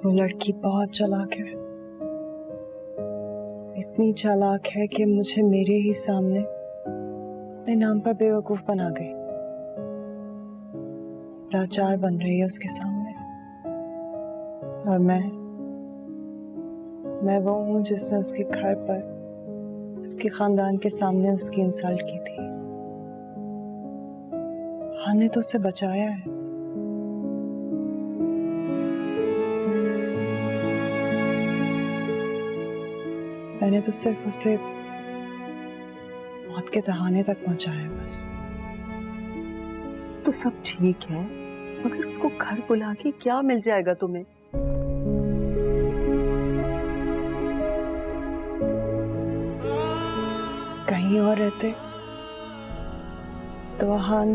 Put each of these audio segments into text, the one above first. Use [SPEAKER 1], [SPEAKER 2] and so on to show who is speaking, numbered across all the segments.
[SPEAKER 1] वो लड़की बहुत चालाक है, इतनी चालाक है कि मुझे मेरे ही सामने अपने नाम पर बेवकूफ बना गई। लाचार बन रही है उसके सामने। और मैं वो हूं जिसने उसके घर पर, उसके खानदान के सामने उसकी इंसल्ट की थी। हमने तो उसे बचाया है। मैंने तो सिर्फ उसे मौत के तहाने तक पहुंचाया बस।
[SPEAKER 2] तो सब ठीक है, मगर उसको घर बुला के क्या मिल जाएगा तुम्हें?
[SPEAKER 1] कहीं और रहते तो वहां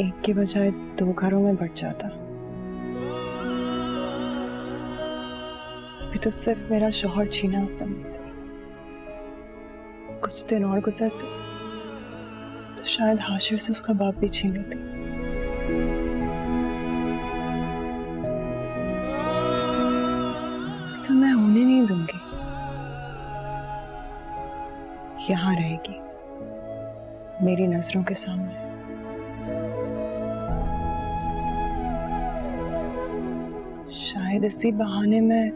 [SPEAKER 1] एक के बजाय 2 घरों में बढ़ जाता। अभी तो सिर्फ मेरा शौहर छीना उसने मुझसे। कुछ दिन और गुजरते तो शायद हाशिर से उसका बाप भी छीन लेती। ऐसा मैं होने नहीं दूंगी। यहां रहेगी मेरी नजरों के सामने। शायद इसी बहाने मैं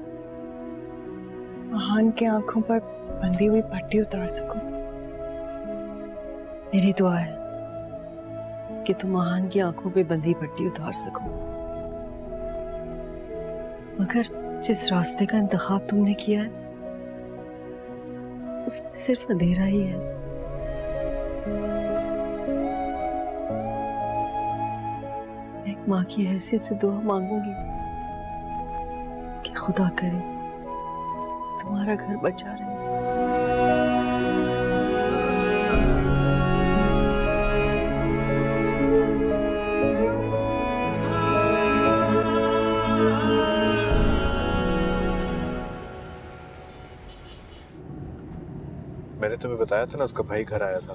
[SPEAKER 1] महान के आंखों पर बंधी हुई पट्टी उतार सकूं।
[SPEAKER 2] मेरी दुआ है कि तुम महान की आंखों पे बंधी पट्टी उतार सको, मगर जिस रास्ते का इंतखाब तुमने किया है उसमें सिर्फ अंधेरा ही है। एक माँ की हैसियत से दुआ मांगूंगी कि खुदा करे तुम्हारा घर बचा रहे।
[SPEAKER 3] मैंने तुम्हें बताया था ना, उसका भाई घर आया था।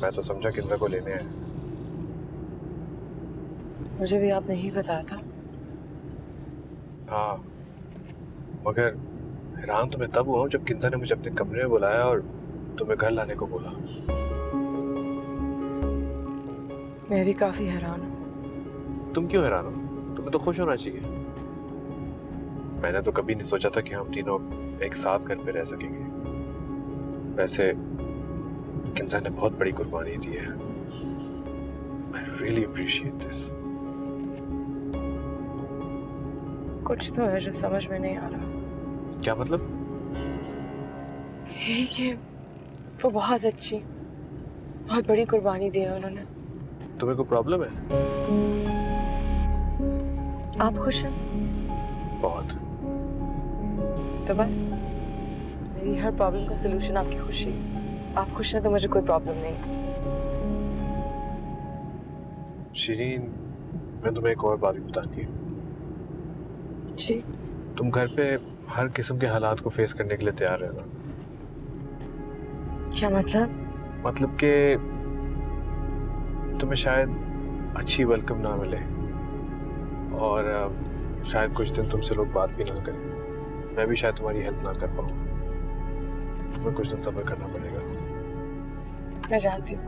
[SPEAKER 3] मैं तो समझा किंजा को लेने आया।
[SPEAKER 1] मुझे भी आपने ही बताया था।
[SPEAKER 3] हाँ, मगर हैरान तो मैं तब हुआ हूँ जब किंजा ने मुझे अपने कमरे में बुलाया और तुम्हें घर लाने को बोला।
[SPEAKER 1] मैं भी काफी हैरान हूँ।
[SPEAKER 3] तुम क्यों हैरान हो? तुम्हें तो खुश होना चाहिए। मैंने तो कभी नहीं सोचा था कि हम तीनों एक साथ घर पे रह सकेंगे। वैसे किंजा ने बहुत बड़ी कुर्बानी दी है। I really appreciate this.
[SPEAKER 1] कुछ तो है जो समझ में नहीं आ रहा।
[SPEAKER 3] क्या मतलब?
[SPEAKER 1] यही कि वो बहुत अच्छी, बहुत बड़ी कुर्बानी दी है उन्होंने।
[SPEAKER 3] तुम्हें कोई प्रॉब्लम है?
[SPEAKER 1] आप खुश हैं?
[SPEAKER 3] बहुत।
[SPEAKER 1] तो बस मेरी हर प्रॉब्लम का सलूशन आपकी खुशी। आप खुश हैं तो मुझे कोई प्रॉब्लम नहीं।
[SPEAKER 3] शिरीन, मैं तुम्हें एक और बात भी बतानी है।
[SPEAKER 1] जी?
[SPEAKER 3] तुम घर पे हर किस्म के हालात को फेस करने के लिए तैयार रहना।
[SPEAKER 1] क्या मतलब?
[SPEAKER 3] मतलब कि तुम्हें शायद अच्छी वेलकम ना मिले और शायद कुछ दिन तुमसे लोग बात भी ना करें। मैं भी शायद तुम्हारी हेल्प ना कर पाऊँ। तुम्हें कुछ दिन सब्र करना पड़ेगा।
[SPEAKER 1] मैं जानती हूँ,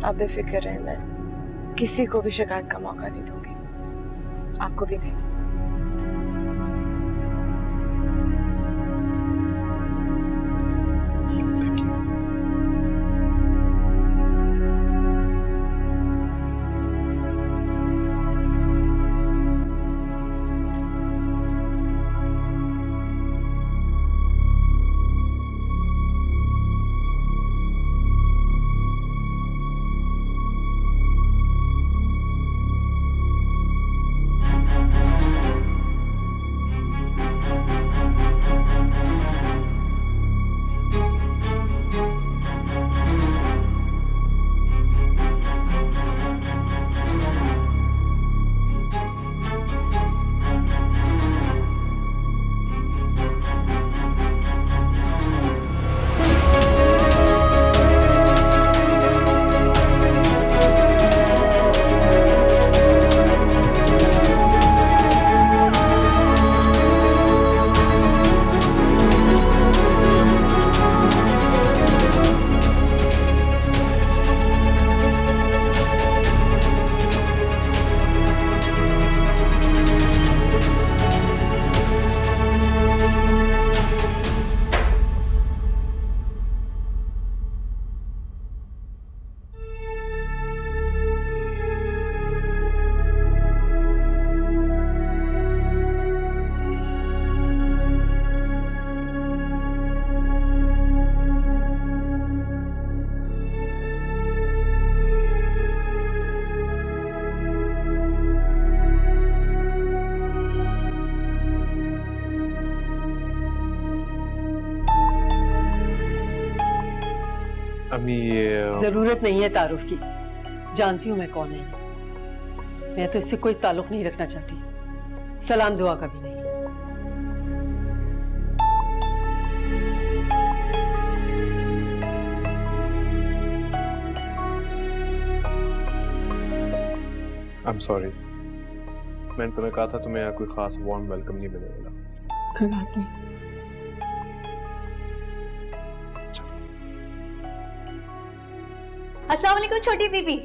[SPEAKER 1] आप बेफिक्र रहें। मैं किसी को भी शिकायत का मौका नहीं दूंगी, आपको भी नहीं।
[SPEAKER 3] Thank you. अम्मी ये
[SPEAKER 2] जरूरत नहीं है तारुफ की, जानती हूँ मैं कौन है ये। मैं तो इससे कोई ताल्लुक नहीं रखना चाहती, सलाम दुआ का भी नहीं।
[SPEAKER 3] आई एम सॉरी, मैंने तुम्हें कहा था तुम्हें यहाँ कोई खास वार्म वेलकम नहीं मिलेगा।
[SPEAKER 1] कोई बात नहीं।
[SPEAKER 4] अस्सलाम वालेकुम छोटी बीबी।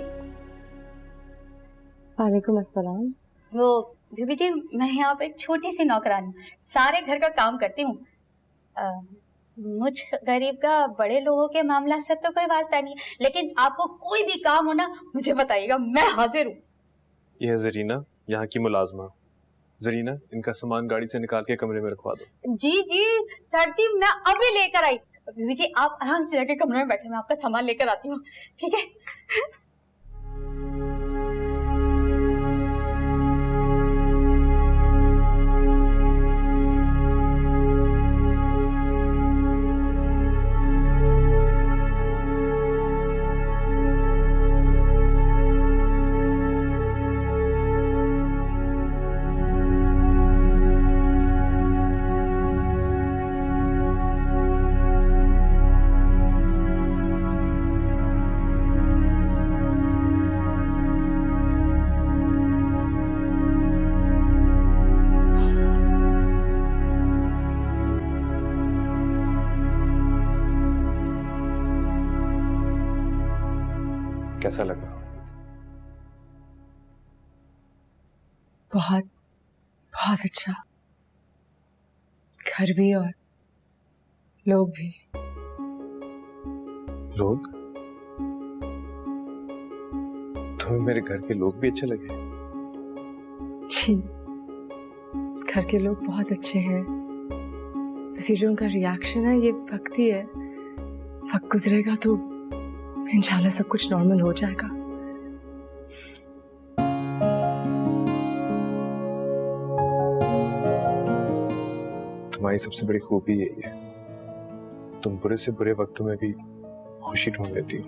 [SPEAKER 1] वालेकुम अस्सलाम।
[SPEAKER 4] वो बीबी जी, मैं यहाँ पे एक छोटी सी नौकरानी हूँ, सारे घर का काम करती हूँ। मुझ गरीब का बड़े लोगों के मामला से तो कोई वास्ता नहीं है, लेकिन आपको कोई भी काम हो ना मुझे बताइएगा, मैं हाजिर हूँ।
[SPEAKER 3] ये है जरीना, यहाँ की मुलाजमा। जरीना, इनका सामान गाड़ी से निकाल के कमरे में रखवा दो।
[SPEAKER 4] जी जी सर जी, मैं अभी लेकर आई। बीबी जी आप आराम से जाके कमरे में बैठे, मैं आपका सामान लेकर आती हूँ, ठीक है?
[SPEAKER 3] कैसा लगा?
[SPEAKER 1] बहुत बहुत अच्छा, घर भी और लोग भी।
[SPEAKER 3] लोग? तुम्हें मेरे घर के लोग भी अच्छे लगे?
[SPEAKER 1] जी, घर के लोग बहुत अच्छे हैं। वैसे जो उनका रिएक्शन है ये वक्त ही है, वक्त गुजरेगा तो इंशाल्लाह सब कुछ नॉर्मल हो जाएगा।
[SPEAKER 3] तुम्हारी सबसे बड़ी खूबी यही है, तुम बुरे से बुरे वक्तों में भी खुशी ढूंढ लेती हो।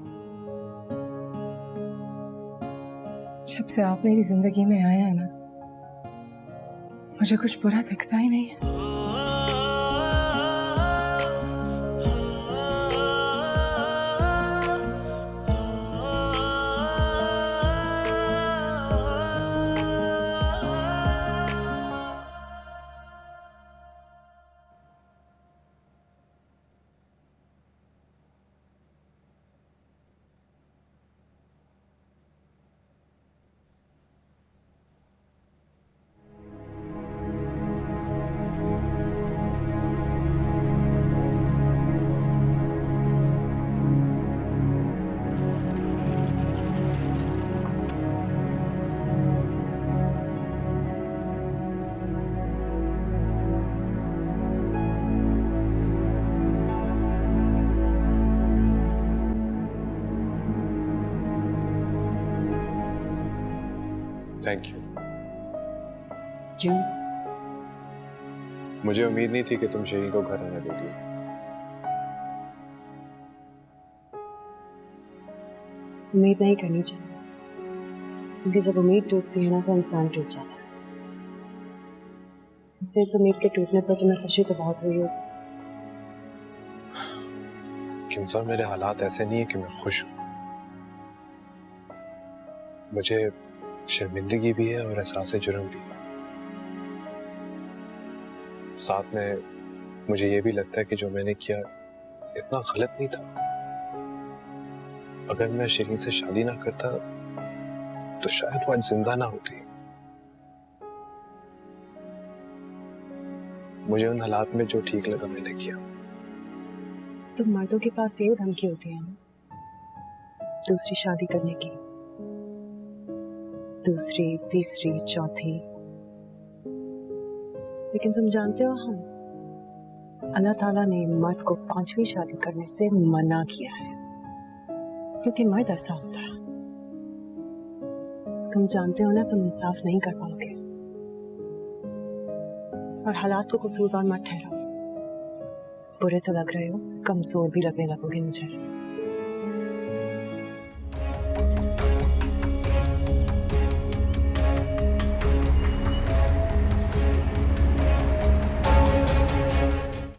[SPEAKER 1] जब से आप मेरी जिंदगी में आए हैं ना, मुझे कुछ बुरा दिखता ही नहीं है।
[SPEAKER 3] Thank you.
[SPEAKER 2] क्यों?
[SPEAKER 3] मुझे उम्मीद नहीं थी कि तुम शहीद को घर आने दोगी।
[SPEAKER 2] उम्मीद नहीं करनी चाहिए, क्योंकि जब उम्मीद टूटती है ना तो इंसान टूट जाता है। इससे इस उम्मीद के टूटने पर तुम्हें खुशी तो बहुत हुई हो।
[SPEAKER 3] किंसा, मेरे हालात ऐसे नहीं है कि मैं खुश हूं। मुझे शर्मिंदगी भी है और एहसास जुर्म भी। साथ में मुझे ये भी लगता है कि जो मैंने किया इतना गलत नहीं था। अगर मैं शरीन से शादी ना करता तो शायद वो आज जिंदा ना होती। मुझे उन हालात में जो ठीक लगा मैंने किया।
[SPEAKER 2] तुम मर्दों के पास ये धमकी होती है ना, दूसरी शादी करने की, दूसरी, तीसरी, चौथी। लेकिन तुम जानते हो, हम अल्लाह ताला ने मर्द को 5वीं शादी करने से मना किया है, क्योंकि मर्द ऐसा होता है। तुम जानते हो ना, तुम इंसाफ नहीं कर पाओगे। और हालात को कसूरवार मत ठहराओ। बुरे तो लग रहे हो, कमजोर भी लगने लगोगे मुझे।